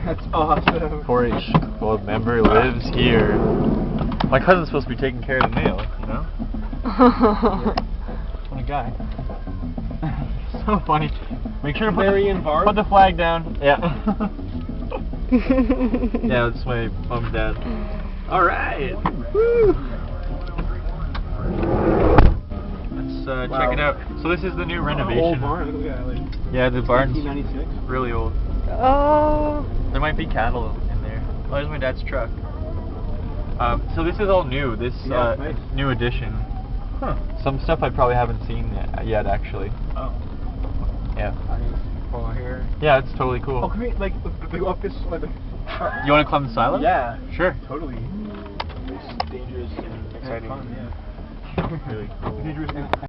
That's awesome. 4-H club member lives here. My cousin's supposed to be taking care of the mail, you know? What a guy. So funny. Make sure to put the flag down. Yeah. Yeah, that's my mom and dad. Alright! Woo! Let's check it out. So this is the new renovation. Old barn. Look at that. Like, yeah, the barn's 1996. really old. Oh. There might be cattle in there. Oh, there's my dad's truck. So this is all new. This nice. new addition. Huh. Some stuff I probably haven't seen yet actually. Oh. Yeah. Follow here. Yeah, it's totally cool. Oh, can we like go up this like? You want to climb the silo? Yeah. Sure. Totally. It's dangerous and exciting. Fun, yeah. Really cool. Dangerous and